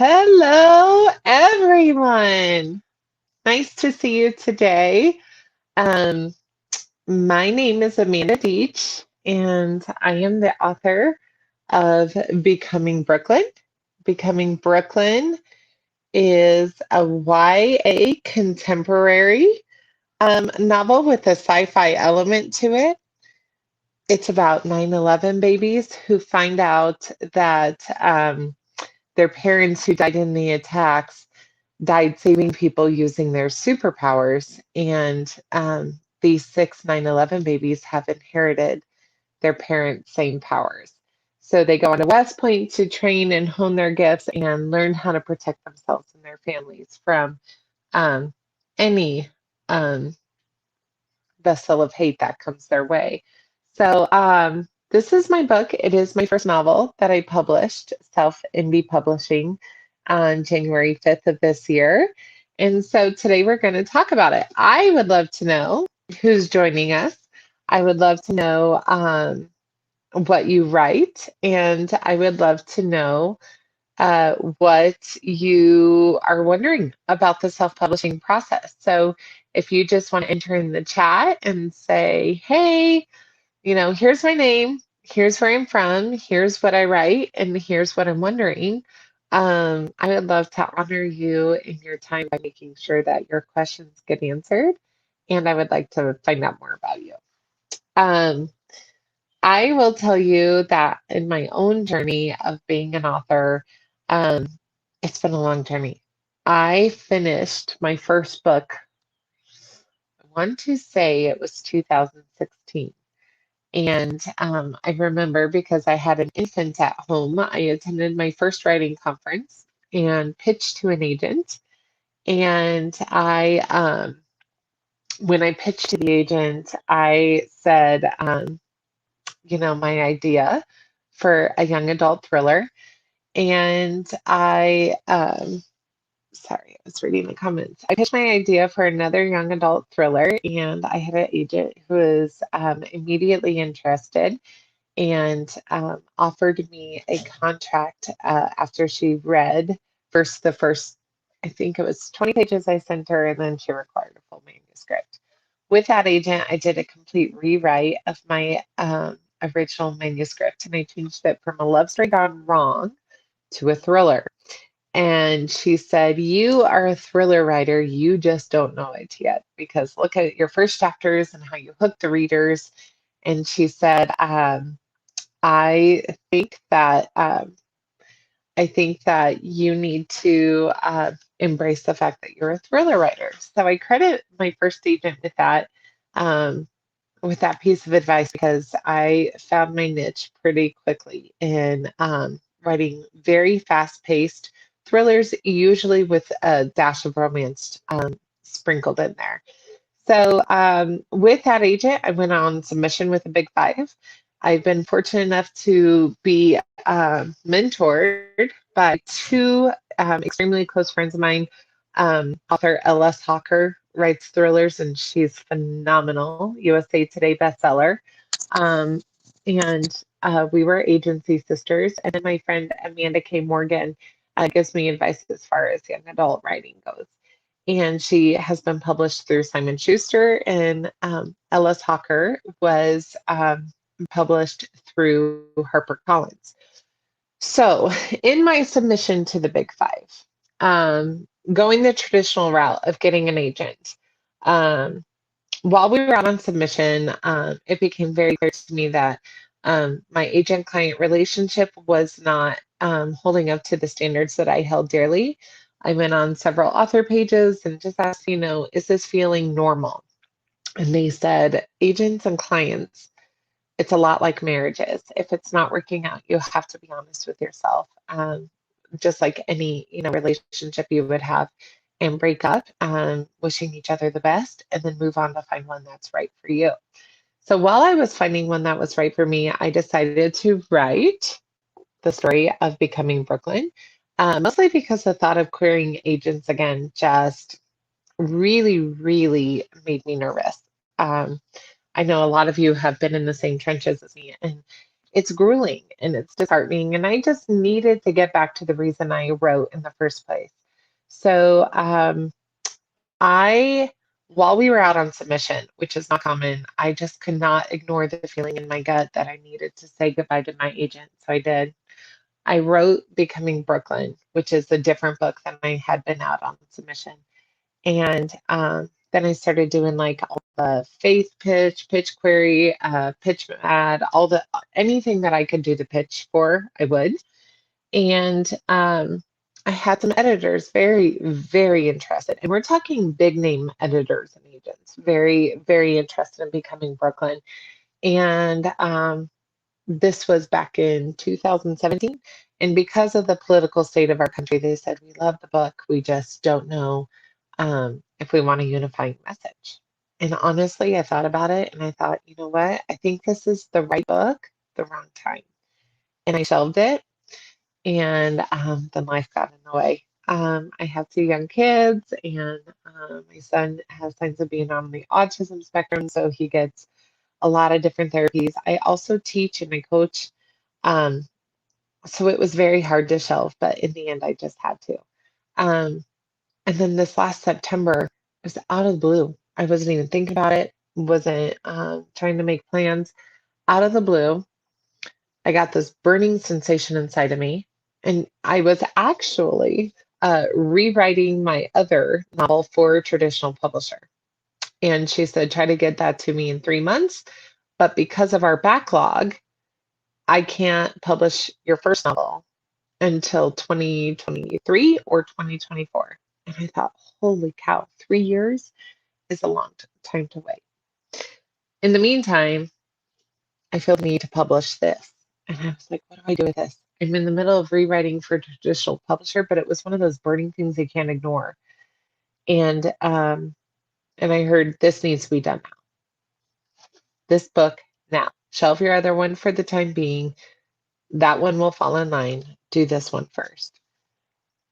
Hello, everyone. Nice to see you today. Um, my name is Amanda Deich, and I am the author of Becoming Brooklyn. Becoming Brooklyn is a YA contemporary novel with a sci-fi element to it. It's about 9/11 babies who find out that their parents who died in the attacks died saving people using their superpowers. And these six 9/11 babies have inherited their parents' same powers. So they go on to West Point to train and hone their gifts and learn how to protect themselves and their families from um, any um, vessel of hate that comes their way. So this is my book. It is my first novel that I published, Self Indie Publishing, on January 5th of this year. And so today we're going to talk about it. I would love to know who's joining us. I would love to know what you write, and I would love to know what you are wondering about the self-publishing process. So if you just want to enter in the chat and say, hey, here's my name, here's where I'm from, here's what I write, and here's what I'm wondering. I would love to honor you in your time by making sure that your questions get answered, and I would like to find out more about you. Um, I will tell you that in my own journey of being an author, um, it's been a long journey. I finished my first book, I want to say it was 2016. And I remember because I had an infant at home, I attended my first writing conference and pitched to an agent. And when I pitched to the agent, I said, my idea for a young adult thriller. And sorry, I was reading the comments. I pitched my idea for another young adult thriller, and I had an agent who was immediately interested and offered me a contract after she read the first, I think it was 20 pages I sent her, and then she required a full manuscript. With that agent, I did a complete rewrite of my original manuscript, and I changed it from a love story gone wrong to a thriller. And she said, you are a thriller writer. You just don't know it yet because look at your first chapters and how you hook the readers. And she said, I think that you need to embrace the fact that you're a thriller writer. So I credit my first agent with that piece of advice because I found my niche pretty quickly in writing very fast-paced thrillers, usually with a dash of romance sprinkled in there. So with that agent, I went on submission with a Big Five. I've been fortunate enough to be mentored by two extremely close friends of mine. Author L.S. Hawker writes thrillers, and she's phenomenal, USA Today bestseller. Um, and we were agency sisters. And then my friend Amanda K. Morgan gives me advice as far as young adult writing goes, and she has been published through Simon Schuster, and Ellis Hawker was published through HarperCollins. So, in my submission to the Big Five, going the traditional route of getting an agent, um, while we were out on submission, it became very clear to me that my agent-client relationship was not holding up to the standards that I held dearly. I went on several author pages and just asked, is this feeling normal? And they said, agents and clients, it's a lot like marriages. If it's not working out, you have to be honest with yourself. Just like any, relationship you would have, and break up, wishing each other the best, and then move on to find one that's right for you. So while I was finding one that was right for me, I decided to write the story of Becoming Brooklyn, mostly because the thought of querying agents again just really, really made me nervous. I know a lot of you have been in the same trenches as me, and it's grueling and it's disheartening. And I just needed to get back to the reason I wrote in the first place. So I, while we were out on submission, which is not common, I just could not ignore the feeling in my gut that I needed to say goodbye to my agent. So I did. I wrote Becoming Brooklyn, which is a different book than I had been out on submission. And then I started doing like all the faith pitch, pitch query, pitch ad, all the anything that I could do the pitch for, I would. And I had some editors very, very interested. And we're talking big name editors and agents, very, very interested in Becoming Brooklyn. And this was back in 2017. And because of the political state of our country, they said, we love the book. We just don't know if we want a unifying message. And honestly, I thought about it and I thought, you know what? I think this is the right book, the wrong time. And I shelved it. And then life got in the way. I have two young kids, and my son has signs of being on the autism spectrum, so he gets a lot of different therapies. I also teach and I coach. Um, so it was very hard to shelve, but in the end, I just had to. Um, and then this last September, it was out of the blue. I wasn't even thinking about it, wasn't trying to make plans. Out of the blue, I got this burning sensation inside of me. And I was actually rewriting my other novel for a traditional publisher. And she said, try to get that to me in 3 months. But because of our backlog, I can't publish your first novel until 2023 or 2024. And I thought, holy cow, 3 years is a long time to wait. In the meantime, I feel the need to publish this. And I was like, what do I do with this? I'm in the middle of rewriting for a traditional publisher, but it was one of those burning things you can't ignore. And I heard this needs to be done now. This book now. Shelve your other one for the time being. That one will fall in line. Do this one first.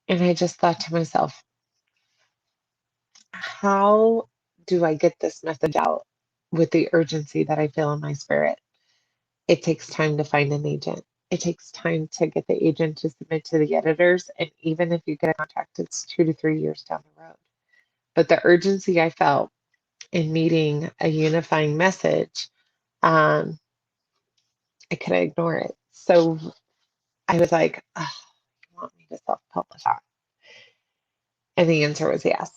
And I just thought to myself, how do I get this message out with the urgency that I feel in my spirit? It takes time to find an agent. It takes time to get the agent to submit to the editors. And even if you get a contract, it's 2 to 3 years down the road. But the urgency I felt in needing a unifying message, um, I couldn't ignore it. So I was like, oh, you want me to self-publish that? And the answer was yes.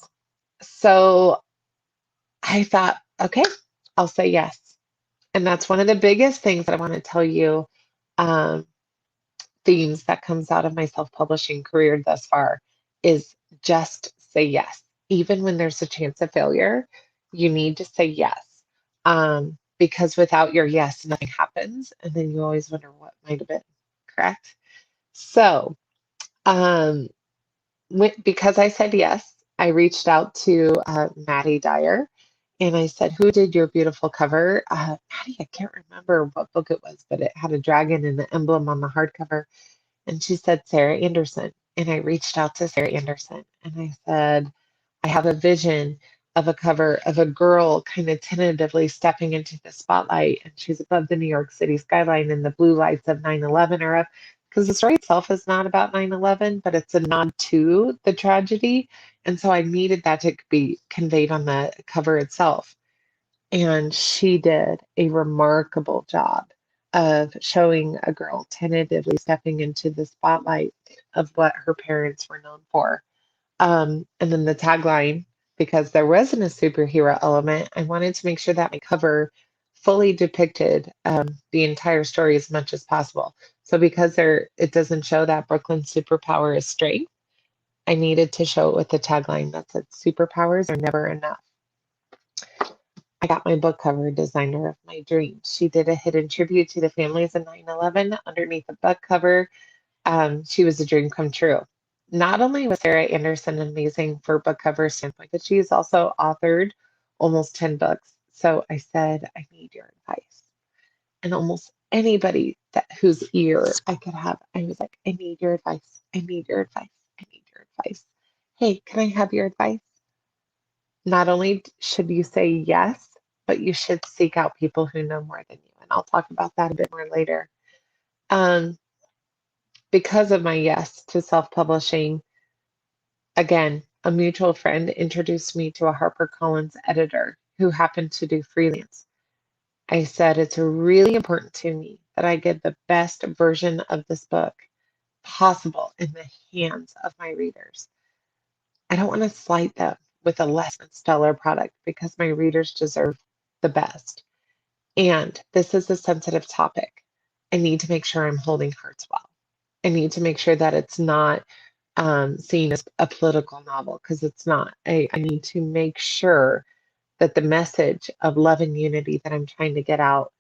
So I thought, okay, I'll say yes. And that's one of the biggest things that I want to tell you. Um, Themes that comes out of my self-publishing career thus far is just say yes. Even when there's a chance of failure, you need to say yes. Because without your yes, nothing happens. And then you always wonder what might have been, correct? So, um, because I said yes, I reached out to Maddie Dyer and I said, who did your beautiful cover? Maddie, I can't remember what book it was, but it had a dragon and the emblem on the hardcover. And she said, Sarah Anderson. And I reached out to Sarah Anderson and I said, I have a vision of a cover of a girl kind of tentatively stepping into the spotlight and she's above the New York City skyline and the blue lights of 9/11 are up. Because the story itself is not about 9/11, but it's a nod to the tragedy. And so I needed that to be conveyed on the cover itself. And she did a remarkable job of showing a girl tentatively stepping into the spotlight of what her parents were known for. And then the tagline, because there wasn't a superhero element, I wanted to make sure that my cover fully depicted the entire story as much as possible. So because it doesn't show that Brooklyn's superpower is strength, I needed to show it with the tagline that said superpowers are never enough. I got my book cover designer of my dreams. She did a hidden tribute to the families of 9/11 underneath the book cover. She was a dream come true. Not only was Sarah Anderson amazing for book cover standpoint, but she has also authored almost 10 books. So I said, I need your advice. And almost anybody whose ear I could have, I was like, I need your advice. I need your advice. I need your advice. Hey, can I have your advice? Not only should you say yes, but you should seek out people who know more than you. And I'll talk about that a bit more later. Um, because of my yes to self-publishing, again, a mutual friend introduced me to a HarperCollins editor who happened to do freelance. I said, it's really important to me that I get the best version of this book possible in the hands of my readers. I don't want to slight them with a less than stellar product because my readers deserve the best. And this is a sensitive topic. I need to make sure I'm holding hearts well. I need to make sure that it's not seen as a political novel because it's not. I need to make sure that the message of love and unity that I'm trying to get out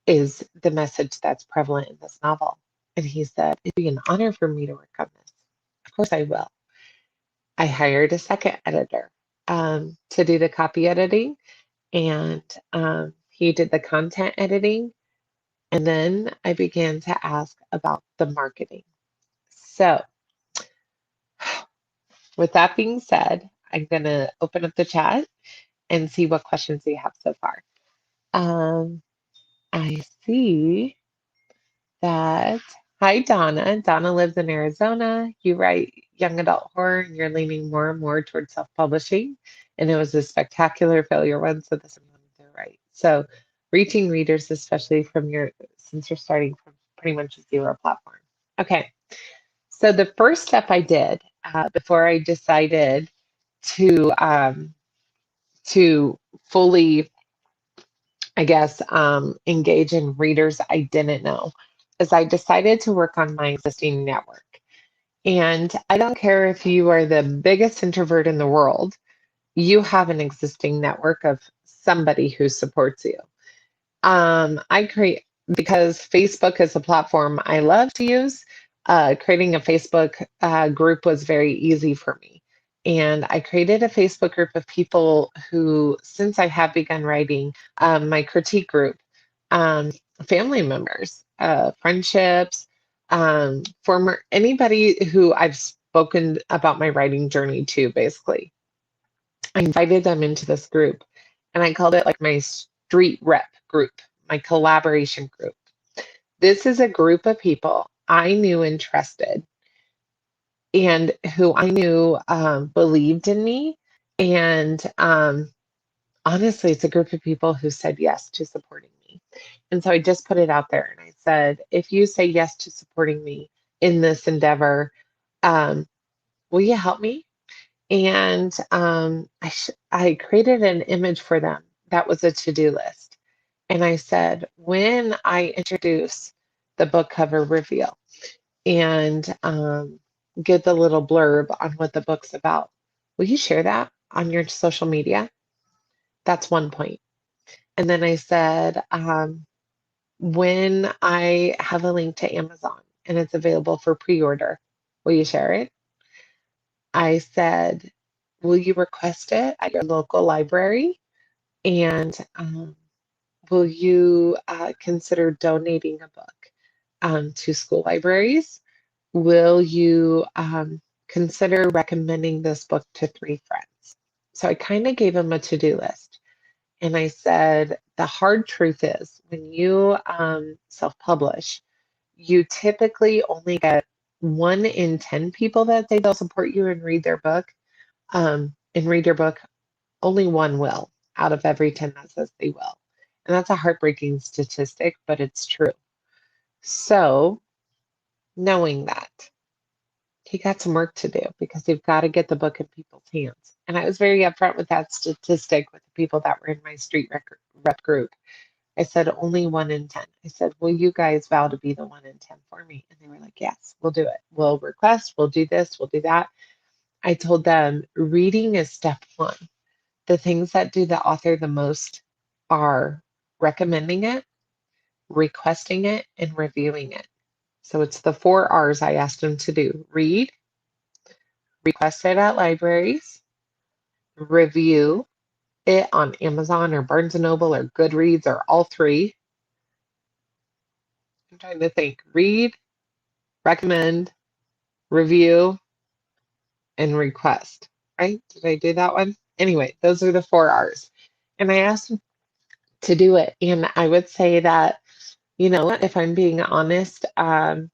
is the message that's prevalent in this novel. And he said, it'd be an honor for me to work on this. Of course I will. I hired a second editor to do the copy editing, and he did the content editing. And then I began to ask about the marketing. So, with that being said, I'm going to open up the chat and see what questions we have so far. Um, I see that. Hi, Donna. Donna lives in Arizona. You write young adult horror and you're leaning more and more towards self publishing. And it was a spectacular failure one, so this is something to write. So, reaching readers, especially since you're starting from pretty much a zero platform. Okay. So, the first step I did before I decided to fully, I guess, engage in readers I didn't know, is I decided to work on my existing network. And I don't care if you are the biggest introvert in the world, you have an existing network of somebody who supports you. I create because Facebook is a platform I love to use. Creating a Facebook group was very easy for me. And I created a Facebook group of people who, since I have begun writing, my critique group, um, family members, friendships, former anybody who I've spoken about my writing journey to, basically. I invited them into this group and I called it like my street rep group, my collaboration group. This is a group of people I knew and trusted and who I knew believed in me. And honestly, it's a group of people who said yes to supporting me. And so I just put it out there and I said, if you say yes to supporting me in this endeavor, um, will you help me? And I created an image for them that was a to-do list. And I said, when I introduce the book cover reveal and get the little blurb on what the book's about, will you share that on your social media? That's one point. And then I said, when I have a link to Amazon and it's available for pre-order, will you share it? I said, will you request it at your local library? And will you consider donating a book to school libraries? Will you consider recommending this book to 3 friends? So I kind of gave them a to-do list. And I said, the hard truth is when you self-publish, you typically only get 1 in 10 people that say they'll support you and read their book. And read your book, only one will out of every 10 that says they will. And that's a heartbreaking statistic, but it's true. So, knowing that, he got some work to do because you've got to get the book in people's hands. And I was very upfront with that statistic with the people that were in my street rep group. I said, only 1 in 10. I said, will you guys vow to be the 1 in 10 for me? And they were like, yes, we'll do it. We'll request, we'll do this, we'll do that. I told them reading is step one. The things that do the author the most are recommending it, requesting it, and reviewing it. So it's the 4 R's I asked them to do: read, request it at libraries, review it on Amazon or Barnes& and Noble or Goodreads or all three. I'm trying to think. Read, recommend, review, and request. Right? Did I do that one? Anyway, those are the 4 R's. And I asked them to do it. And I would say that If I'm being honest, of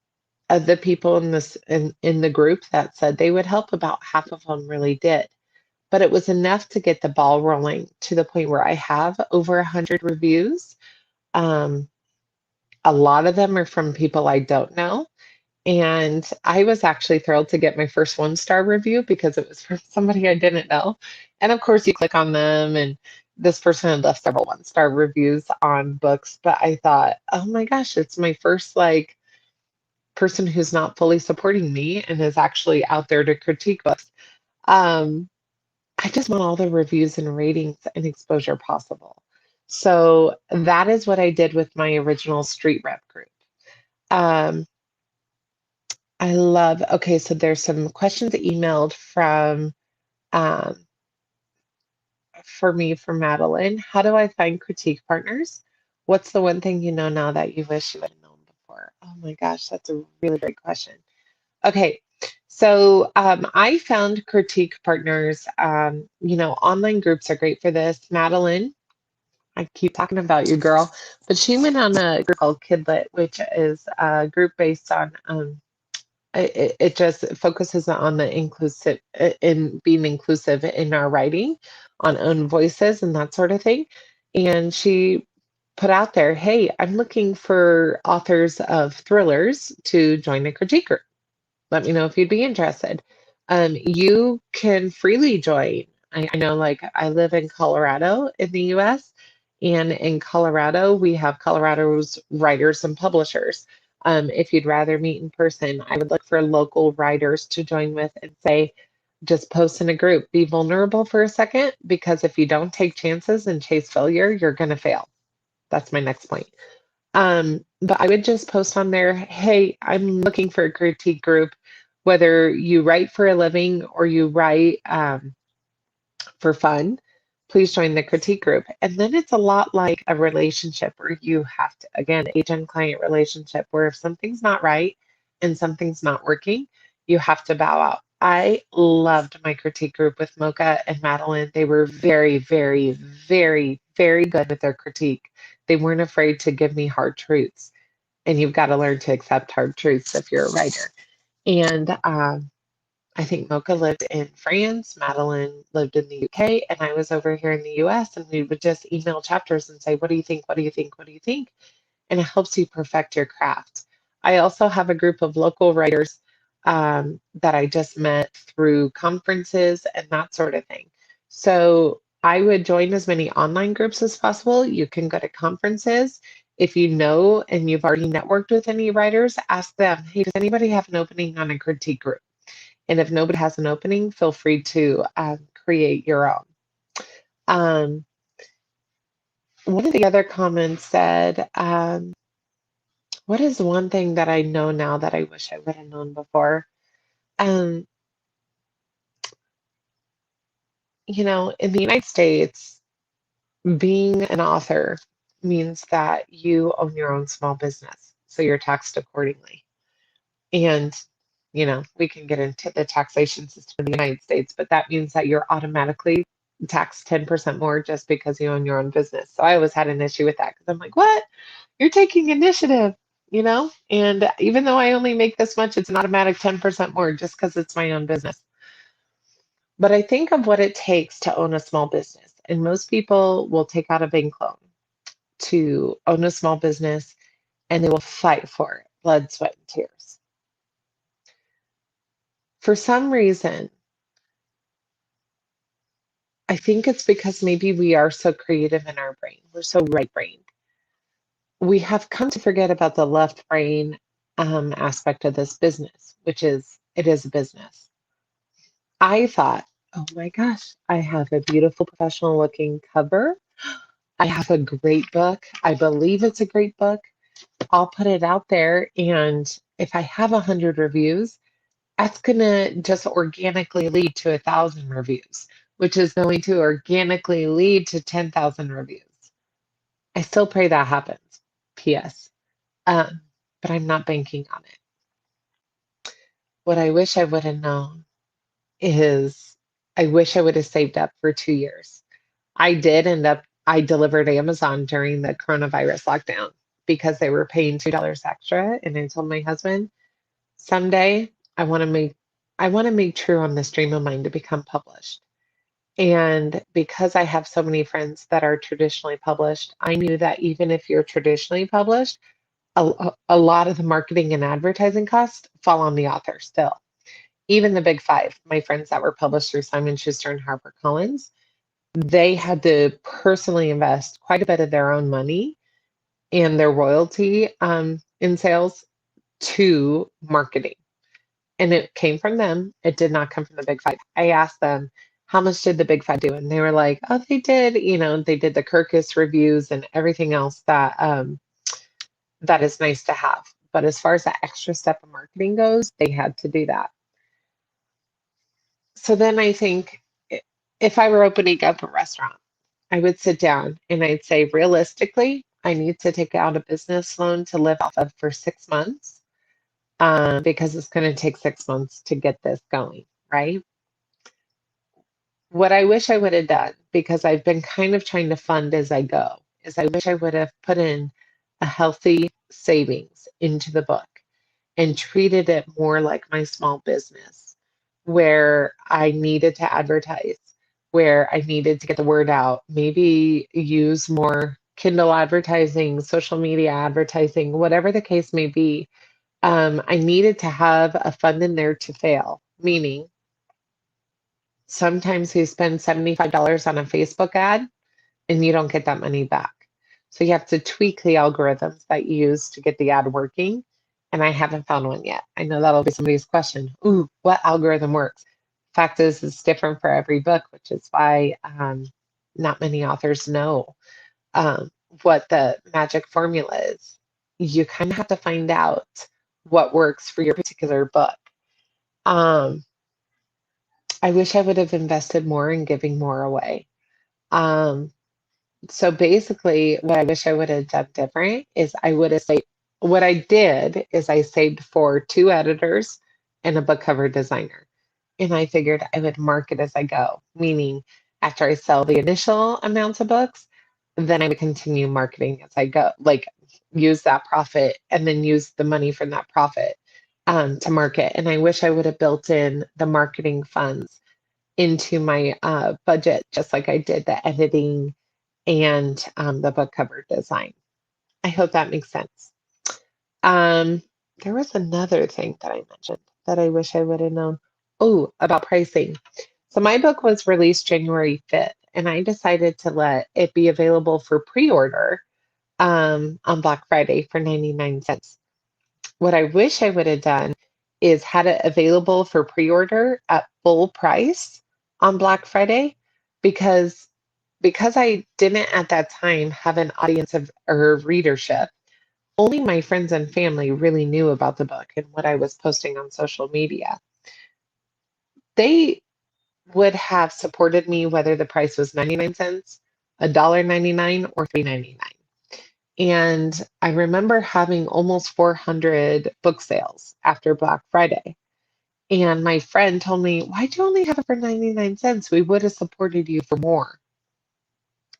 the people in the group that said they would help, about half of them really did. But it was enough to get the ball rolling to the point where I have over 100 reviews. Um, a lot of them are from people I don't know. And I was actually thrilled to get my first 1-star review because it was from somebody I didn't know. And of course, you click on them, and this person had left several 1-star reviews on books. But I thought, oh my gosh, it's my first like person who's not fully supporting me and is actually out there to critique books. Um, I just want all the reviews and ratings and exposure possible. So that is what I did with my original street rep group. Um, okay, so there's some questions emailed um, for me from Madeline. How do I find critique partners? What's the one thing you know now that you wish you would have known before? Oh my gosh, that's a really great question. Okay, so I found critique partners. Online groups are great for this. Madeline, I keep talking about you, girl, but she went on a group called Kidlit, which is a group based on it just focuses on the inclusive in being inclusive in our writing, on own voices and that sort of thing. And she put out there, hey, I'm looking for authors of thrillers to join the critique group. Let me know if you'd be interested. You can freely join. I know, like, I live in Colorado in the US, and in Colorado, we have Colorado's writers and publishers. If you'd rather meet in person, I would look for local writers to join with and say, just post in a group. Be vulnerable for a second, because if you don't take chances and chase failure, you're going to fail. That's my next point. But I would just post on there, hey, I'm looking for a critique group, whether you write for a living or you write for fun, please join the critique group. And then it's a lot like a relationship where you have to, again, agent client relationship, where if something's not right and something's not working, you have to bow out. I loved my critique group with Mocha and Madeline. They were very, very, very, very good with their critique. They weren't afraid to give me hard truths. And you've got to learn to accept hard truths if you're a writer. And I think Mocha lived in France, Madeline lived in the UK, and I was over here in the US. And we would just email chapters and say, what do you think? What do you think? What do you think? And it helps you perfect your craft. I also have a group of local writers that I just met through conferences and that sort of thing. So I would join as many online groups as possible. You can go to conferences. If you know and you've already networked with any writers, ask them, hey, does anybody have an opening on a critique group? And if nobody has an opening, feel free to create your own. Um, One of the other comments said, what is one thing that I know now that I wish I would have known before? Um, in the United States, being an author means that you own your own small business, so you're taxed accordingly. And, we can get into the taxation system in the United States, but that means that you're automatically taxed 10% more just because you own your own business. So I always had an issue with that because I'm like, what? You're taking initiative, And even though I only make this much, it's an automatic 10% more just because it's my own business. But I think of what it takes to own a small business. And most people will take out a bank loan to own a small business, and they will fight for it, blood, sweat, and tears. For some reason, I think it's because maybe we are so creative in our brain. We're so right brained. We have come to forget about the left brain aspect of this business, which is it is a business. I thought, oh my gosh, I have a beautiful professional looking cover. I have a great book. I believe it's a great book. I'll put it out there. And if I have 100 reviews, that's going to just organically lead to 1,000 reviews, which is going to organically lead to 10,000 reviews. I still pray that happens. P.S. Um, but I'm not banking on it. What I wish I would have known is I wish I would have saved up for 2 years. I did end up, I delivered Amazon during the coronavirus lockdown. because they were paying $2 extra. And I told my husband, someday I want to make true on this dream of mine to become published. And because I have so many friends that are traditionally published, I knew that even if you're traditionally published, a lot of the marketing and advertising costs fall on the author still. Even the big five, my friends that were published through Simon Schuster and HarperCollins, they had to personally invest quite a bit of their own money and their royalty in sales to marketing. And it came from them. It did not come from the big five. I asked them, how much did the big five do? And they were like, oh, they did, they did the Kirkus reviews and everything else that is nice to have. But as far as that extra step of marketing goes, they had to do that. So then I think if I were opening up a restaurant, I would sit down and I'd say, realistically, I need to take out a business loan to live off of for 6 months because it's going to take 6 months to get this going, right? What I wish I would have done, because I've been kind of trying to fund as I go, is I wish I would have put in a healthy savings into the book and treated it more like my small business, where I needed to advertise, where I needed to get the word out, maybe use more Kindle advertising, social media advertising, whatever the case may be. I needed to have a fund in there to fail, meaning sometimes you spend $75 on a Facebook ad and you don't get that money back. So you have to tweak the algorithms that you use to get the ad working. And I haven't found one yet. I know that'll be somebody's question. Ooh, what algorithm works? Fact is, it's different for every book, which is why not many authors know um, what the magic formula is. You kind of have to find out what works for your particular book. Um, I wish I would have invested more in giving more away. Um, So basically, what I wish I would have done different is I would have saved. What I did is I saved for two editors and a book cover designer. And I figured I would market as I go, meaning after I sell the initial amounts of books, then I would continue marketing as I go, like use that profit and then use the money from that profit to market. And I wish I would have built in the marketing funds into my budget, just like I did the editing and the book cover design. I hope that makes sense. Um, there was another thing that I mentioned that I wish I would have known. Oh, about pricing. So my book was released January 5th, and I decided to let it be available for pre-order on Black Friday for 99 cents. What I wish I would have done is had it available for pre-order at full price on Black Friday because I didn't at that time have an audience of or readership. Only my friends and family really knew about the book and what I was posting on social media. They would have supported me whether the price was 99 cents, $1.99, or $3.99. And I remember having almost 400 book sales after Black Friday. And my friend told me, why'd you only have it for 99 cents? We would have supported you for more.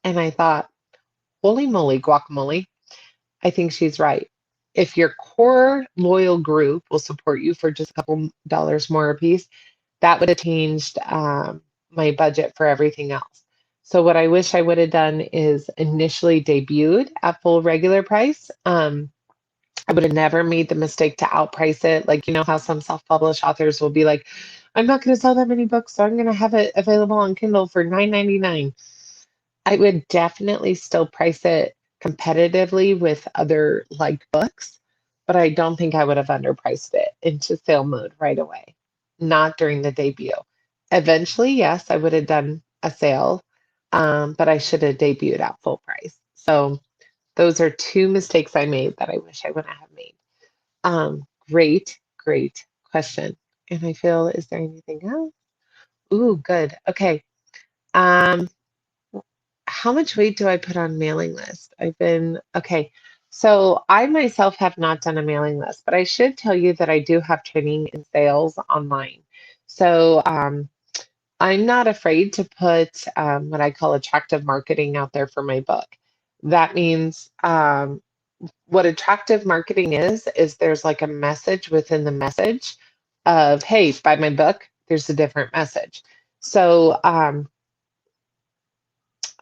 And I thought, holy moly, guacamole. I think she's right. If your core loyal group will support you for just a couple dollars more a piece, that would have changed my budget for everything else. So what I wish I would have done is initially debuted at full regular price. I would have never made the mistake to outprice it. Like, you know how some self-published authors will be like, I'm not going to sell that many books, so I'm going to have it available on Kindle for $9.99. I would definitely still price it competitively with other like books, but I don't think I would have underpriced it into sale mode right away. Not during the debut. Eventually, yes, I would have done a sale, but I should have debuted at full price. So those are two mistakes I made that I wish I wouldn't have made. Great question. And I feel, is there anything else? Ooh, good. Okay. Um, how much weight do I put on mailing list? Okay. So I myself have not done a mailing list, but I should tell you that I do have training in sales online. So I'm not afraid to put what I call attractive marketing out there for my book. That means what attractive marketing is there's like a message within the message of, hey, buy my book, there's a different message. So,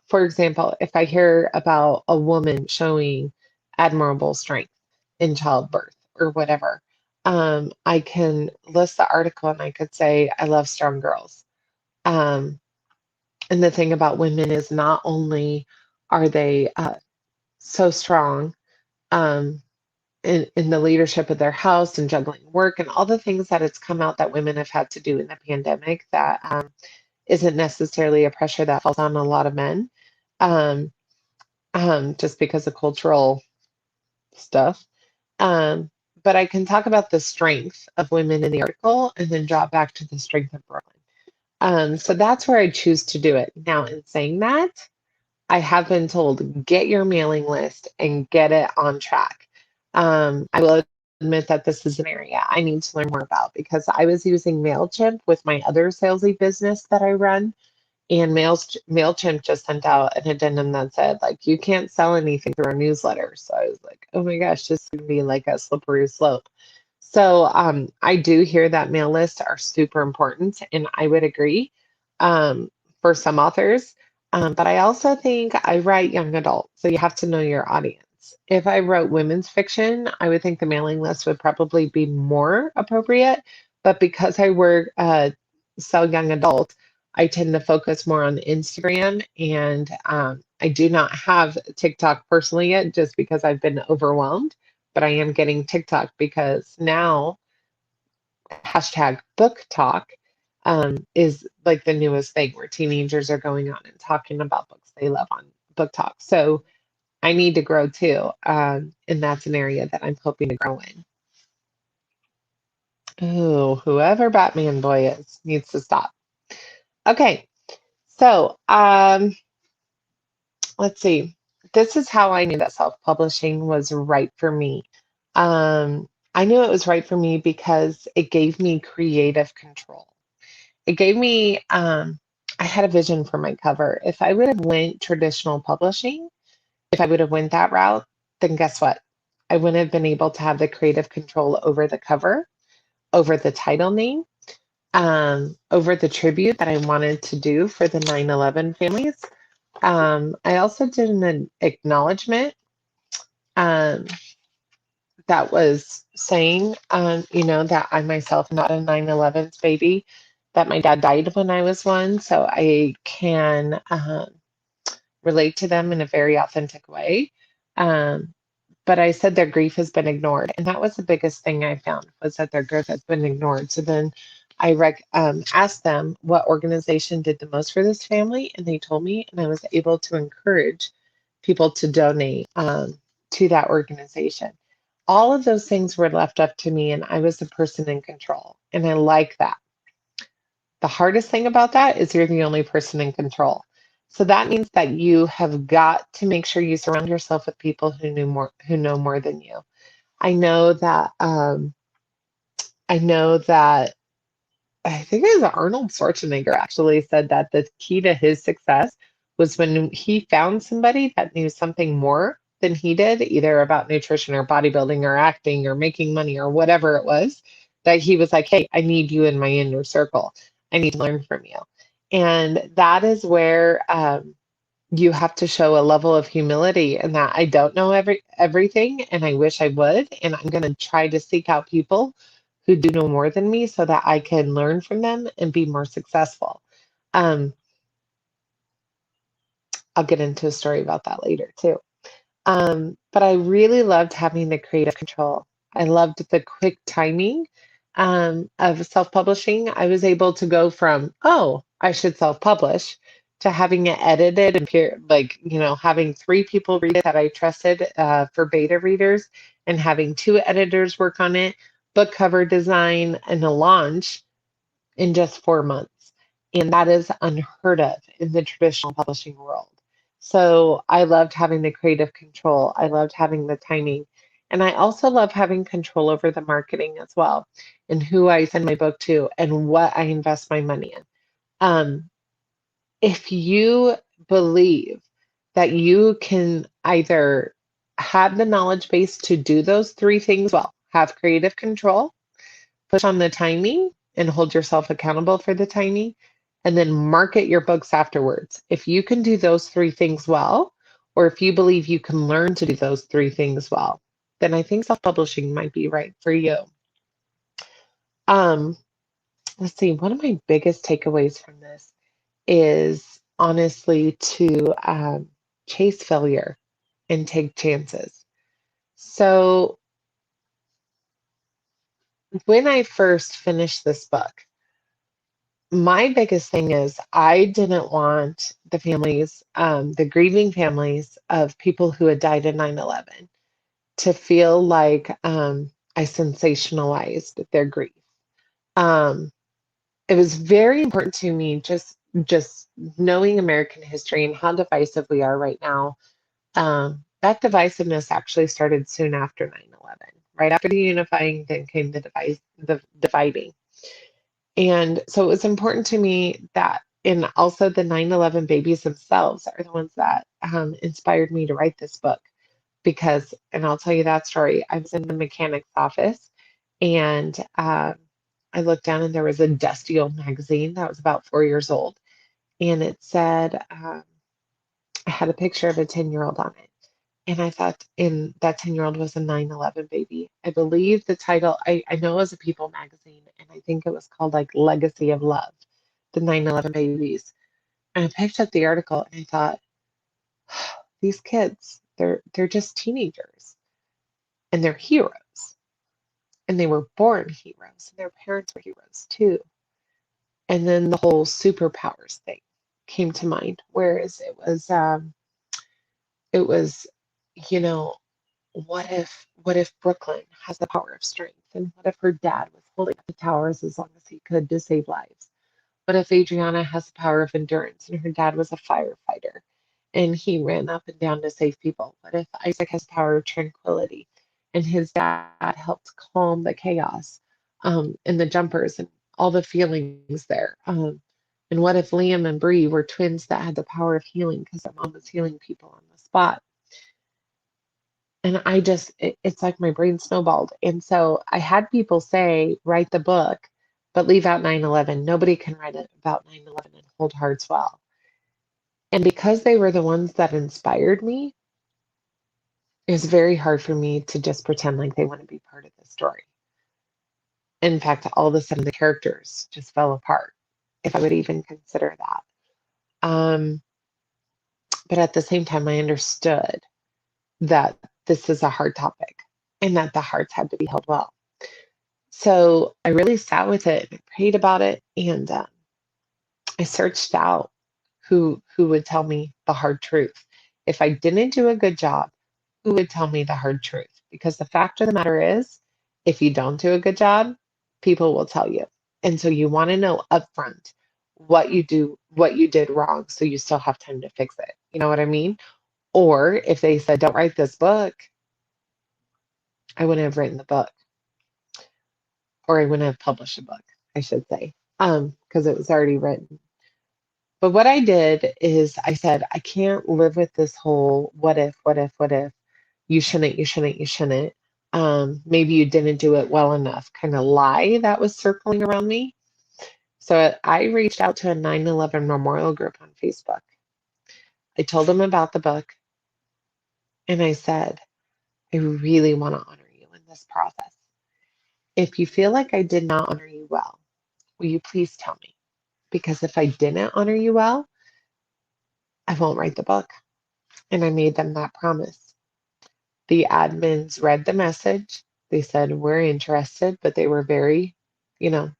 for example, if I hear about a woman showing admirable strength in childbirth or whatever, I can list the article and I could say, I love strong girls. Um, and the thing about women is not only are they so strong, um, in the leadership of their house and juggling work and all the things that it's come out that women have had to do in the pandemic that isn't necessarily a pressure that falls on a lot of men, um, just because of cultural stuff. Um, but I can talk about the strength of women in the article and then drop back to the strength of Brooklyn. So that's where I choose to do it. Now, in saying that, I have been told get your mailing list and get it on track. I will admit that this is an area I need to learn more about because I was using MailChimp with my other salesy business that I run. And MailChimp just sent out an addendum that said, like, you can't sell anything through a newsletter. So I was like, oh my gosh, this is going to be like a slippery slope. So I do hear that mail lists are super important, and I would agree um, for some authors. But I also think I write young adult, so you have to know your audience. If I wrote women's fiction, I would think the mailing list would probably be more appropriate. But because I work sell young adult, I tend to focus more on Instagram, and I do not have TikTok personally yet, just because I've been overwhelmed. But I am getting TikTok because now hashtag book talk is like the newest thing where teenagers are going on and talking about books they love on book talk. So I need to grow too, and that's an area that I'm hoping to grow in. Oh, whoever Batman Boy is needs to stop. Okay, so let's see. This is how I knew that self-publishing was right for me. I knew it was right for me because it gave me creative control. It gave me, I had a vision for my cover. If I would have went traditional publishing, if I would have went that route, then guess what? I wouldn't have been able to have the creative control over the cover, over the title name, over the tribute that I wanted to do for the 9/11 families. I also did an acknowledgement um, that was saying, that I myself am not a 9/11's baby, that my dad died when I was one, so I can relate to them in a very authentic way. Um, but I said their grief has been ignored, and that was the biggest thing I found was that their grief has been ignored. So then asked them what organization did the most for this family, and they told me, and I was able to encourage people to donate to that organization. All of those things were left up to me, and I was the person in control, and I like that. The hardest thing about that is you're the only person in control. So that means that you have got to make sure you surround yourself with people who know more than you. I know that I know that I think it was Arnold Schwarzenegger actually said that the key to his success was when he found somebody that knew something more than he did, either about nutrition or bodybuilding or acting or making money or whatever it was, that he was like, hey, I need you in my inner circle. I need to learn from you. And that is where you have to show a level of humility and that I don't know everything and I wish I would. And I'm going to try to seek out people who do know more than me so that I can learn from them and be more successful. Um, I'll get into a story about that later too. But I really loved having the creative control. I loved the quick timing of self-publishing. I was able to go from, oh, I should self-publish to having it edited and having three people read it that I trusted for beta readers and having two editors work on it, book cover design, and a launch in just 4 months. And that is unheard of in the traditional publishing world. So I loved having the creative control. I loved having the timing. And I also love having control over the marketing as well and who I send my book to and what I invest my money in. Um, if you believe that you can either have the knowledge base to do those three things well. Have creative control, push on the timing, and hold yourself accountable for the timing, and then market your books afterwards. If you can do those three things well, or if you believe you can learn to do those three things well, then I think self-publishing might be right for you. Um, let's see, one of my biggest takeaways from this is honestly to chase failure and take chances. So when I first finished this book, my biggest thing is I didn't want the families, the grieving families of people who had died in 9/11 to feel like I sensationalized their grief. Um, it was very important to me just knowing American history and how divisive we are right now. That divisiveness actually started soon after 9/11. Right after the unifying, then came the dividing. And so it was important to me that, and also the 9/11 babies themselves are the ones that inspired me to write this book. Because, and I'll tell you that story, I was in the mechanic's office and I looked down and there was a dusty old magazine that was about 4 years old. And it said, I had a picture of a 10-year-old on it. And I thought, and that 10-year-old was a 9/11 baby. I believe the title, I know it was a People magazine, and I think it was called like Legacy of Love, the 9/11 babies. And I picked up the article and I thought, these kids, they're just teenagers and they're heroes. And they were born heroes, and their parents were heroes too. And then the whole superpowers thing came to mind, whereas it was, you know, what if Brooklyn has the power of strength? And what if her dad was holding up the towers as long as he could to save lives? What if Adriana has the power of endurance and her dad was a firefighter and he ran up and down to save people? What if Isaac has the power of tranquility and his dad helped calm the chaos and the jumpers and all the feelings there? And what if Liam and Bree were twins that had the power of healing because their mom was healing people on the spot? And it's like my brain snowballed. And so I had people say, write the book, but leave out 9/11. Nobody can write it about 9/11 and hold hearts well. And because they were the ones that inspired me, it was very hard for me to just pretend like they want to be part of the story. In fact, all of a sudden the characters just fell apart, if I would even consider that. Um, but at the same time, I understood that this is a hard topic and that the hearts had to be held well. So I really sat with it and prayed about it, and I searched out who would tell me the hard truth. If I didn't do a good job, who would tell me the hard truth? Because the fact of the matter is, if you don't do a good job, people will tell you. And so you want to know upfront what you did wrong, so you still have time to fix it. You know what I mean? Or if they said, don't write this book, I wouldn't have written the book, or I wouldn't have published a book, I should say, because it was already written. But what I did is I said, I can't live with this whole what if, you shouldn't, you shouldn't. Maybe you didn't do it well enough kind of lie that was circling around me. So I reached out to a 9/11 memorial group on Facebook. I told them about the book and I said, I really want to honor you in this process. If you feel like I did not honor you well, will you please tell me? Because if I didn't honor you well, I won't write the book. And I made them that promise. The admins read the message. They said, we're interested, but they were very,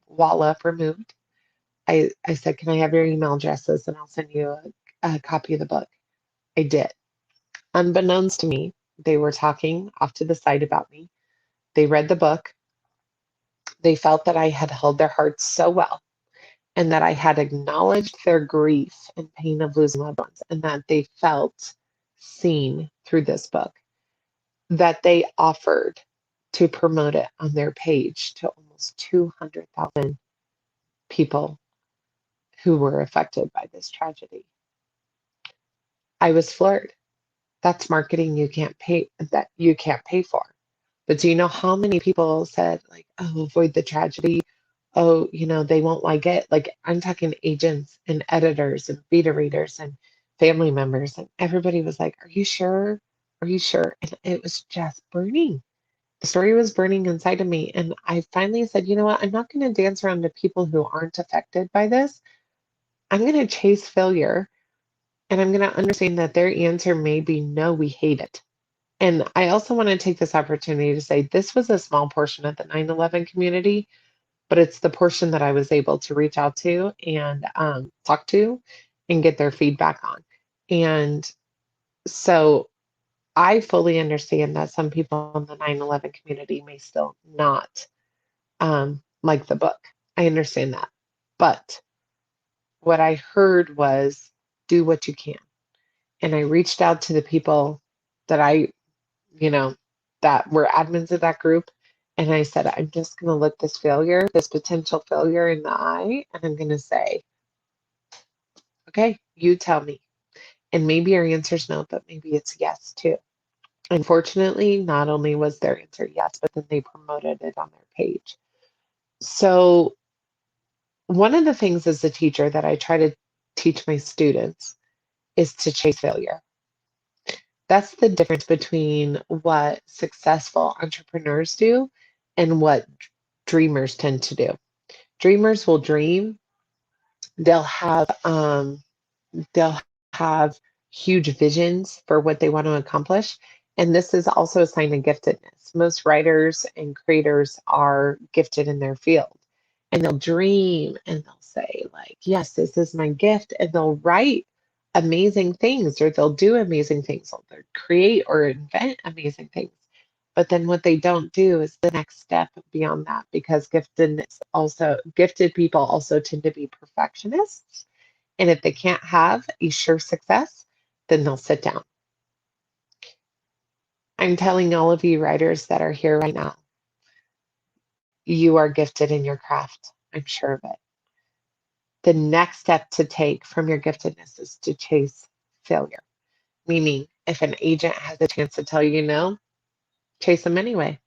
wall up removed. I said, can I have your email addresses and I'll send you a copy of the book? I did. Unbeknownst to me, they were talking off to the side about me. They read the book. They felt that I had held their hearts so well and that I had acknowledged their grief and pain of losing loved ones and that they felt seen through this book, that they offered to promote it on their page to almost 200,000 people who were affected by this tragedy. I was floored. That's marketing you can't pay for. But do you know how many people said, like, oh, avoid the tragedy? Oh, they won't like it. Like, I'm talking agents and editors and beta readers and family members. And everybody was like, are you sure? Are you sure? And it was just burning. The story was burning inside of me. And I finally said, you know what? I'm not going to dance around to people who aren't affected by this. I'm going to chase failure. And I'm going to understand that their answer may be no, we hate it. And I also want to take this opportunity to say this was a small portion of the 9/11 community, but it's the portion that I was able to reach out to and talk to and get their feedback on. And so I fully understand that some people in the 9/11 community may still not like the book. I understand that. But what I heard was do what you can. And I reached out to the people that you know, that were admins of that group. And I said, I'm just going to look this potential failure in the eye, and I'm going to say, okay, you tell me. And maybe your answer's no, but maybe it's yes too. Unfortunately, not only was their answer yes, but then they promoted it on their page. So, one of the things as a teacher that I try to teach my students is to chase failure. That's the difference between what successful entrepreneurs do and what dreamers tend to do. Dreamers will dream. They'll have they'll have huge visions for what they want to accomplish. And this is also a sign of giftedness. Most writers and creators are gifted in their field. And they'll dream and they'll say, like, yes, this is my gift. And they'll write amazing things or they'll do amazing things. Or they'll create or invent amazing things. But then what they don't do is the next step beyond that because gifted people also tend to be perfectionists, and if they can't have a sure success, then they'll sit down. I'm telling all of you writers that are here right now, you are gifted in your craft. I'm sure of it. The next step to take from your giftedness is to chase failure. Meaning, if an agent has a chance to tell you no, chase them anyway.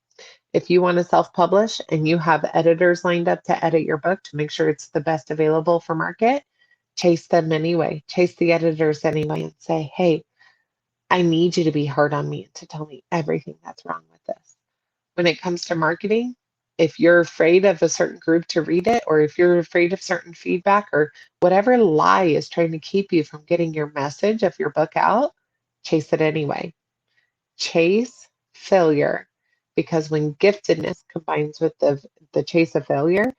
If you want to self publish and you have editors lined up to edit your book to make sure it's the best available for market, chase them anyway. Chase the editors anyway and say, hey, I need you to be hard on me and to tell me everything that's wrong with this. When it comes to marketing, if you're afraid of a certain group to read it, or if you're afraid of certain feedback, or whatever lie is trying to keep you from getting your message of your book out, chase it anyway. Chase failure, because when giftedness combines with the chase of failure,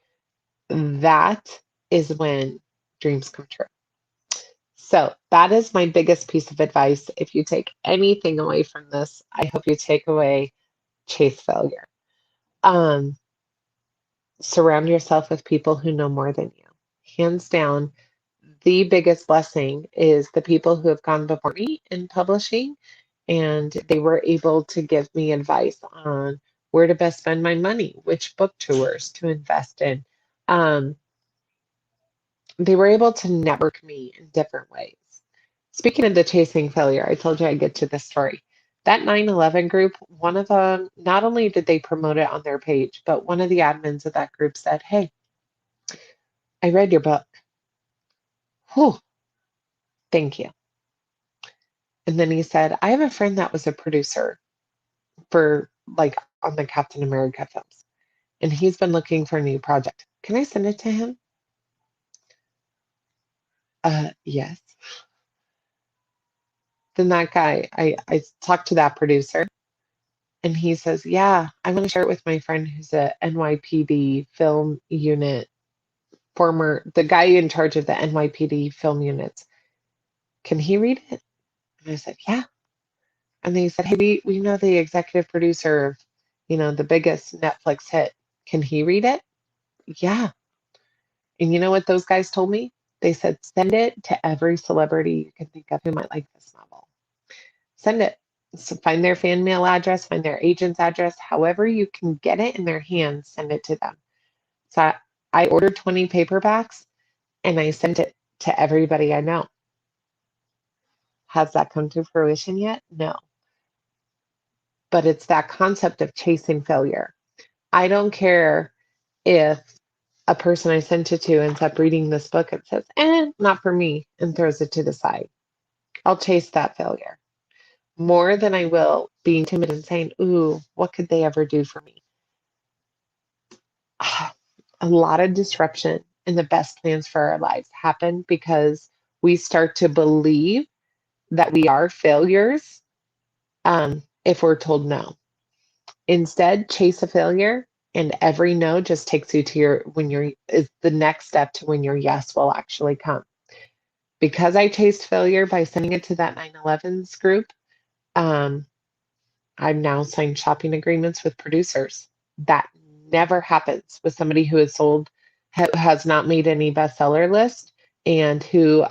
that is when dreams come true. So that is my biggest piece of advice. If you take anything away from this, I hope you take away chase failure. Um, Surround yourself with people who know more than you. Hands down, the biggest blessing is the people who have gone before me in publishing, and they were able to give me advice on where to best spend my money, which book tours to invest in. Um, they were able to network me in different ways. Speaking of the chasing failure, I told you I'd get to this story. That 9/11 group, one of them, not only did they promote it on their page, but one of the admins of that group said, hey, I read your book. Whew, thank you. And then he said, I have a friend that was a producer for like on the Captain America films, and he's been looking for a new project. Can I send it to him? Yes. Then that guy, I talked to that producer. And he says, yeah, I want to share it with my friend who's a NYPD film unit, the guy in charge of the NYPD film units. Can he read it? And I said, yeah. And they said, hey, we know the executive producer of, the biggest Netflix hit. Can he read it? Yeah. And you know what those guys told me? They said, send it to every celebrity you can think of who might like this novel. Send it. So find their fan mail address, find their agent's address, however you can get it in their hands, send it to them. So I ordered 20 paperbacks and I sent it to everybody I know. Has that come to fruition yet? No. But it's that concept of chasing failure. I don't care if a person I sent it to ends up reading this book and says, not for me, and throws it to the side. I'll chase that failure more than I will being timid and saying, ooh, what could they ever do for me? A lot of disruption in the best plans for our lives happen because we start to believe that we are failures if we're told no. Instead, chase a failure, and every no just takes you to is the next step to when your yes will actually come. Because I chased failure by sending it to that 9/11s group, um, I've now signed shopping agreements with producers. That never happens with somebody who has not made any bestseller list and who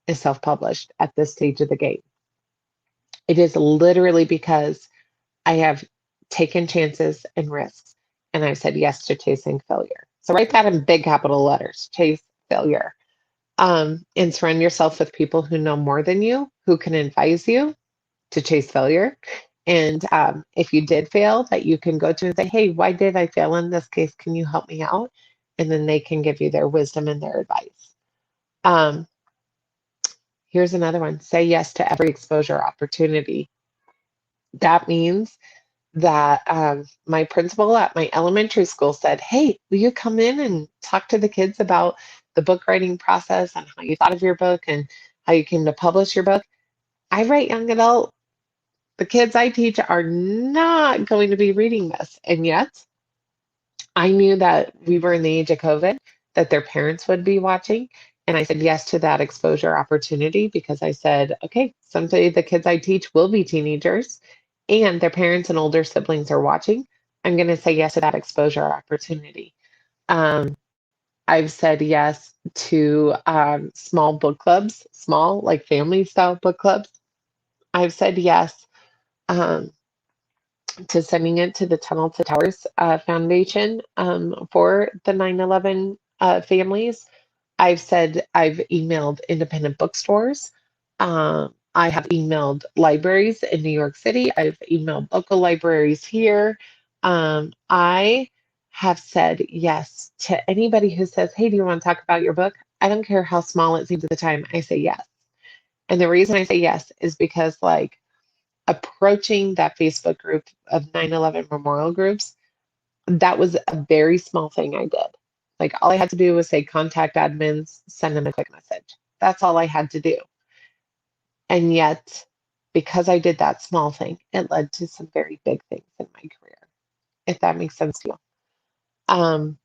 is self-published at this stage of the game. It is literally because I have taken chances and risks, and I've said yes to chasing failure. So write that in big capital letters, chase failure. And surround yourself with people who know more than you, who can advise you to chase failure. And if you did fail, that you can go to and say, hey, why did I fail in this case? Can you help me out? And then they can give you their wisdom and their advice. Um, Here's another one. Say yes to every exposure opportunity. That means that my principal at my elementary school said, hey, will you come in and talk to the kids about the book writing process and how you thought of your book and how you came to publish your book? I write young adult. The kids I teach are not going to be reading this. And yet, I knew that we were in the age of COVID, that their parents would be watching. And I said yes to that exposure opportunity because I said, okay, someday the kids I teach will be teenagers and their parents and older siblings are watching. I'm going to say yes to that exposure opportunity. Um, I've said yes to small book clubs, small, like family style book clubs. I've said yes um, to sending it to the Tunnel to Towers Foundation for the 9/11 families. I've emailed independent bookstores. I have emailed libraries in New York City. I've emailed local libraries here. I have said yes to anybody who says, hey, do you want to talk about your book? I don't care how small it seems at the time. I say yes. And the reason I say yes is because, like, approaching that Facebook group of 9/11 memorial groups, that was a very small thing I did. Like all I had to do was say contact admins, send them a quick message. That's all I had to do. And yet, because I did that small thing, it led to some very big things in my career, if that makes sense to you. Um,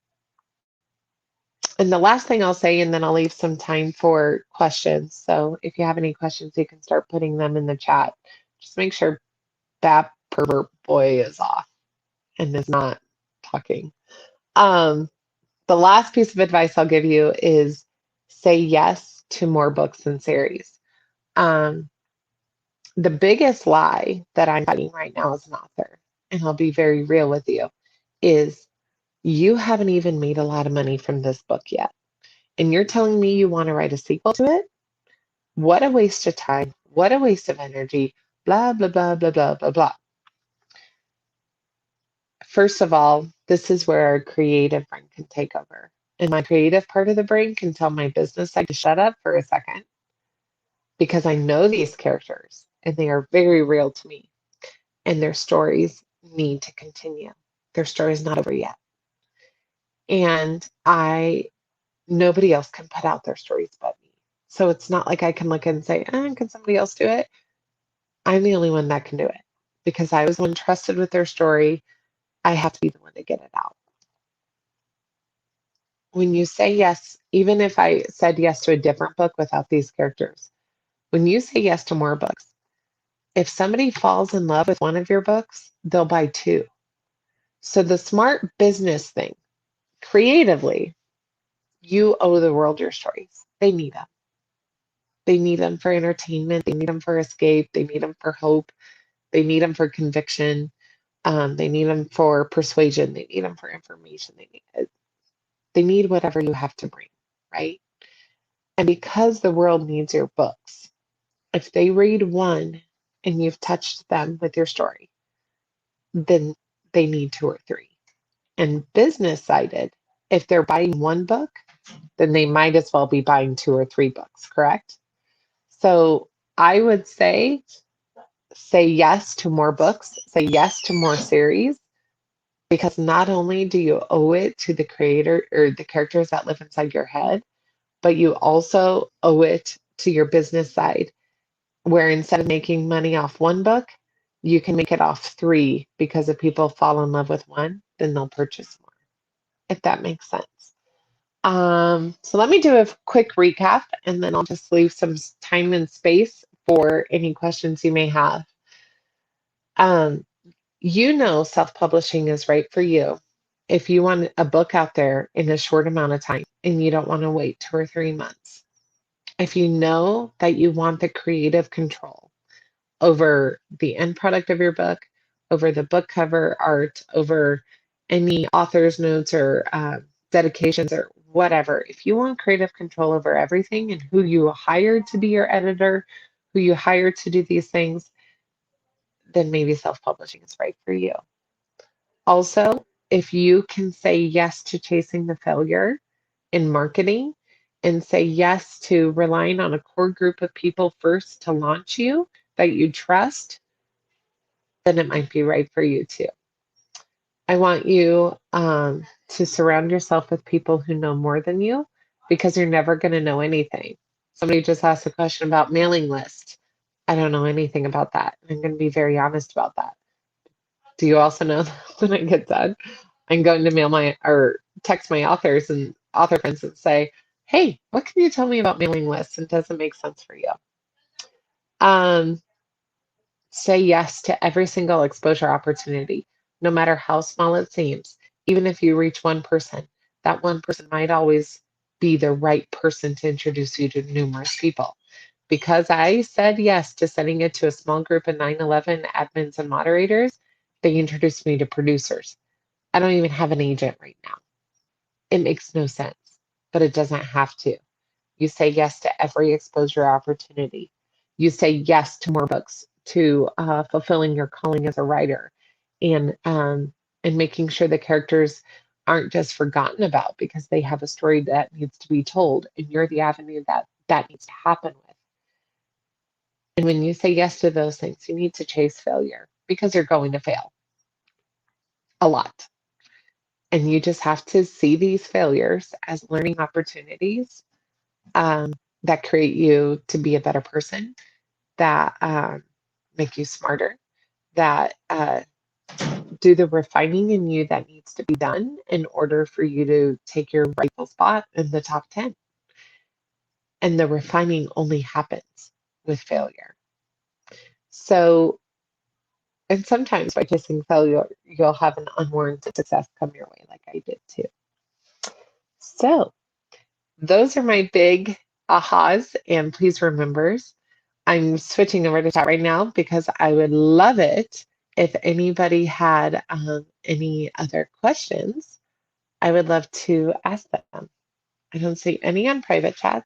and the last thing I'll say, and then I'll leave some time for questions. So if you have any questions, you can start putting them in the chat. Just make sure that pervert boy is off and is not talking. Um, the last piece of advice I'll give you is say yes to more books and series. Um, the biggest lie that I'm fighting right now as an author, and I'll be very real with you, is you haven't even made a lot of money from this book yet. And you're telling me you want to write a sequel to it? What a waste of time. What a waste of energy. Blah, blah, blah, blah, blah, blah, blah. First of all, this is where our creative brain can take over. And my creative part of the brain can tell my business side to shut up for a second because I know these characters and they are very real to me and their stories need to continue. Their story is not over yet. And nobody else can put out their stories but me. So it's not like I can look and say, can somebody else do it? I'm the only one that can do it because I was the one trusted with their story. I have to be the one to get it out. When you say yes, even if I said yes to a different book without these characters, when you say yes to more books, if somebody falls in love with one of your books, they'll buy two. So the smart business thing, creatively, you owe the world your stories. They need them. They need them for entertainment. They need them for escape. They need them for hope. They need them for conviction. They need them for persuasion. They need them for information. They need whatever you have to bring, right? And because the world needs your books, If they read one and you've touched them with your story, then they need two or three. And business sided, if they're buying one book, then they might as well be buying two or three books, correct? So I would say yes to more books, say yes to more series, because not only do you owe it to the creator or the characters that live inside your head, but you also owe it to your business side, where instead of making money off one book, you can make it off three because if people fall in love with one, then they'll purchase more, if that makes sense. So let me do a quick recap and then I'll just leave some time and space for any questions you may have. Um, self-publishing is right for you if you want a book out there in a short amount of time and you don't want to wait 2 or 3 months. If you know that you want the creative control over the end product of your book, over the book cover art, over any author's notes or dedications or whatever. If you want creative control over everything and who you hire to be your editor, who you hire to do these things, then maybe self publishing is right for you. Also, if you can say yes to chasing the failure in marketing and say yes to relying on a core group of people first to launch you that you trust, then it might be right for you too. I want you to surround yourself with people who know more than you because you're never going to know anything. Somebody just asked a question about mailing lists. I don't know anything about that. I'm going to be very honest about that. Do you also know that when I get done, I'm going to mail my or text my authors and author friends and say, hey, what can you tell me about mailing lists? And does it make sense for you? Um, Say yes to every single exposure opportunity, no matter how small it seems. Even if you reach one person, that one person might always be the right person to introduce you to numerous people. Because I said yes to sending it to a small group of 9/11 admins and moderators, they introduced me to producers. I don't even have an agent right now. It makes no sense, but it doesn't have to. You say yes to every exposure opportunity. You say yes to more books, to fulfilling your calling as a writer, and making sure the characters aren't just forgotten about because they have a story that needs to be told, and you're the avenue that needs to happen with. And when you say yes to those things, you need to chase failure because you're going to fail a lot. And you just have to see these failures as learning opportunities um, that create you to be a better person, that make you smarter, that do the refining in you that needs to be done in order for you to take your rightful spot in the top 10. And the refining only happens with failure. So, and sometimes by chasing failure, you'll have an unwarranted success come your way, like I did too. So, those are my big ahas. And please remember, I'm switching over to chat right now because I would love it if anybody had any other questions. I would love to ask them. I don't see any on private chat.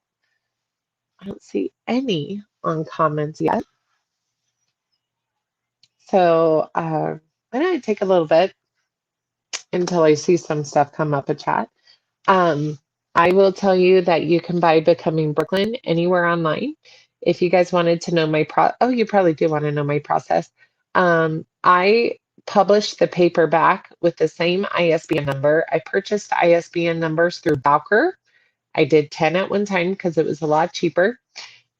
I don't see any on comments yet. So why don't I take a little bit until I see some stuff come up in chat. Um, I will tell you that you can buy Becoming Brooklyn anywhere online. If you guys wanted to know you probably do want to know my process. I published the paperback with the same ISBN number. I purchased ISBN numbers through Bowker. I did 10 at one time because it was a lot cheaper.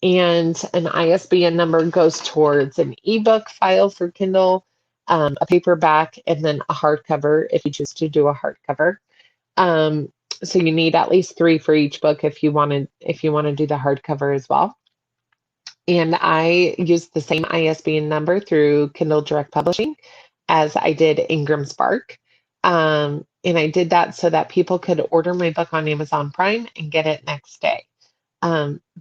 And an ISBN number goes towards an ebook file for Kindle, a paperback, and then a hardcover if you choose to do a hardcover. So you need at least 3 for each book if you want to do the hardcover as well. And I used the same ISBN number through Kindle Direct Publishing as I did Ingram Spark. And I did that so that people could order my book on Amazon Prime and get it next day.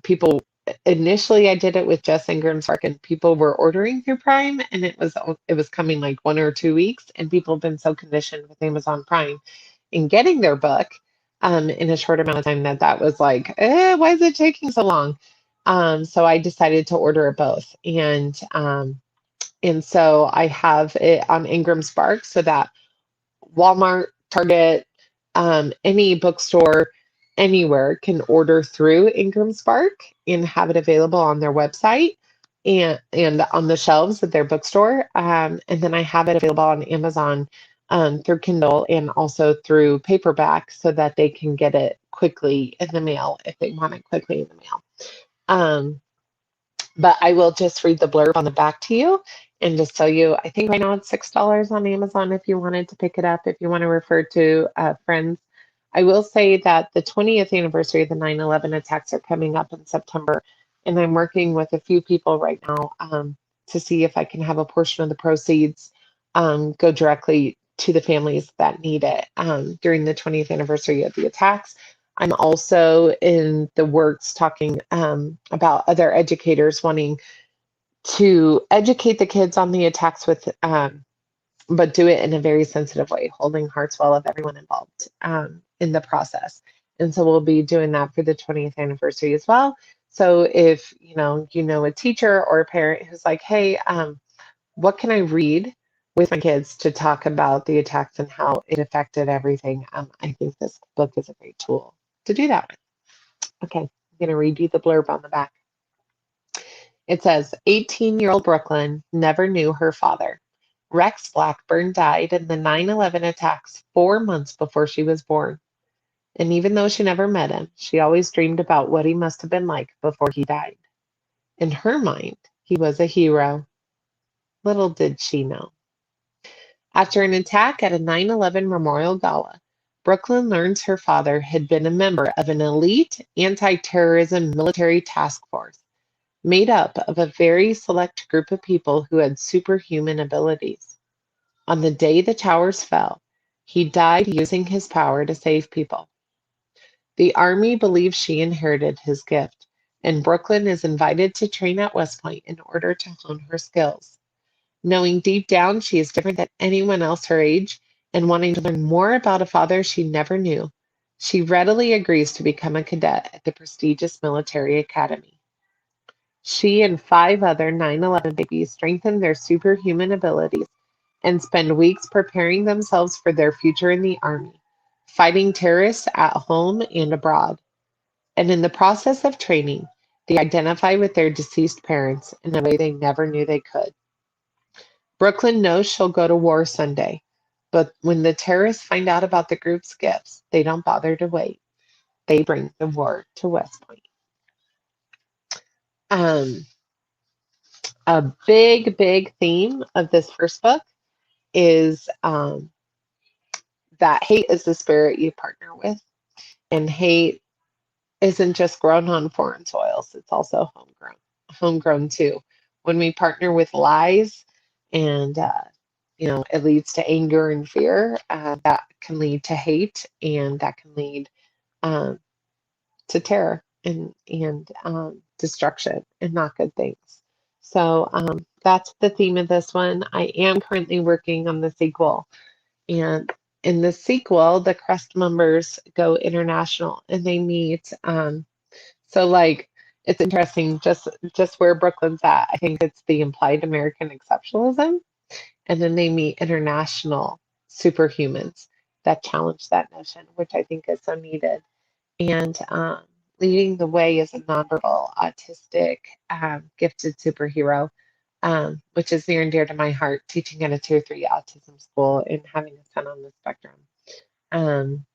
People initially I did it with just Ingram Spark and people were ordering through Prime and it was coming like 1 or 2 weeks and people have been so conditioned with Amazon Prime in getting their book in a short amount of time that was like, why is it taking so long? So I decided to order both. And so I have it on Ingram Spark so that Walmart, Target, any bookstore, anywhere can order through Ingram Spark and have it available on their website and on the shelves of their bookstore. And then I have it available on Amazon through Kindle and also through paperback so that they can get it quickly in the mail if they want it quickly in the mail. Um, but I will just read the blurb on the back to you and just tell you, I think right now it's $6 on Amazon if you wanted to pick it up, if you want to refer to friends. I will say that the 20th anniversary of the 9/11 attacks are coming up in September, and I'm working with a few people right now to see if I can have a portion of the proceeds go directly to the families that need it during the 20th anniversary of the attacks. I'm also in the works talking about other educators wanting to educate the kids on the attacks but do it in a very sensitive way, holding hearts well of everyone involved in the process. And so we'll be doing that for the 20th anniversary as well. So if you know a teacher or a parent who's like, hey, what can I read with my kids to talk about the attacks and how it affected everything? I think this book is a great tool to do that with. Okay, I'm going to read you the blurb on the back. It says 18-year-old Brooklyn never knew her father. Rex Blackburn died in the 9/11 attacks 4 months before she was born. And even though she never met him, she always dreamed about what he must have been like before he died. In her mind, he was a hero. Little did she know. After an attack at a 9/11 memorial gala, Brooklyn learns her father had been a member of an elite anti-terrorism military task force made up of a very select group of people who had superhuman abilities. On the day the towers fell, he died using his power to save people. The Army believes she inherited his gift, and Brooklyn is invited to train at West Point in order to hone her skills. Knowing deep down she is different than anyone else her age and wanting to learn more about a father she never knew, she readily agrees to become a cadet at the prestigious military academy. She and 5 other 9/11 babies strengthen their superhuman abilities and spend weeks preparing themselves for their future in the Army, fighting terrorists at home and abroad. And in the process of training, they identify with their deceased parents in a way they never knew they could. Brooklyn knows she'll go to war Sunday, but when the terrorists find out about the group's gifts, they don't bother to wait. They bring the war to West Point. Um, a big theme of this first book is that hate is the spirit you partner with, and hate isn't just grown on foreign soils; it's also homegrown too. When we partner with lies, and it leads to anger and fear. That can lead to hate, and that can lead um, to terror and destruction, and not good things. So that's the theme of this one. I am currently working on the sequel, and in the sequel, the Crest members go international and they meet. So like it's interesting just where Brooklyn's at. I think it's the implied American exceptionalism, and then they meet international superhumans that challenge that notion, which I think is so needed. And leading the way is a nonverbal, autistic, gifted superhero, which is near and dear to my heart, teaching at a tier 3 autism school and having a son on the spectrum. Um,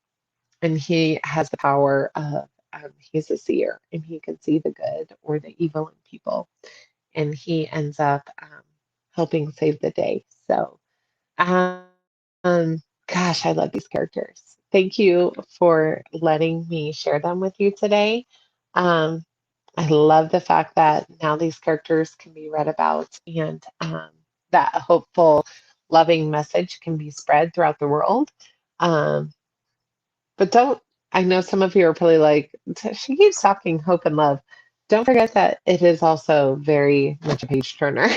and he has the power of, he's a seer and he can see the good or the evil in people. And he ends up helping save the day. So, um, gosh, I love these characters. Thank you for letting me share them with you today. Um, I love the fact that now these characters can be read about and that a hopeful, loving message can be spread throughout the world. Um, but don't, I know some of you are probably like, she keeps talking hope and love. Don't forget that it is also very much a page turner.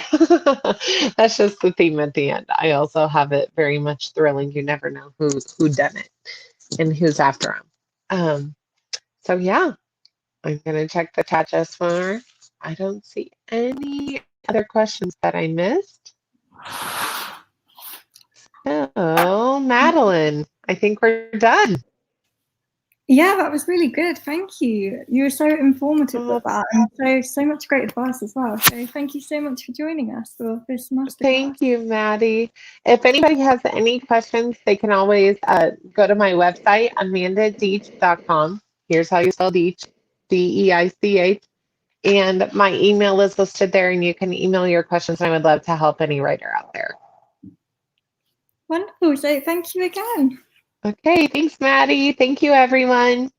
That's just the theme at the end. I also have it very much thrilling. You never know who done it and who's after them. So yeah, I'm going to check the chat just more. I don't see any other questions that I missed. So, Madeline, I think we're done. Yeah, that was really good. Thank you. You were so informative with that, and so much great advice as well. So thank you so much for joining us for this masterclass. Thank you, Maddie. If anybody has any questions, they can always go to my website, amandadeich.com. Here's how you spell Deich, Deich. And my email is listed there, and you can email your questions. And I would love to help any writer out there. Wonderful. So thank you again. Okay, thanks, Maddie. Thank you, everyone.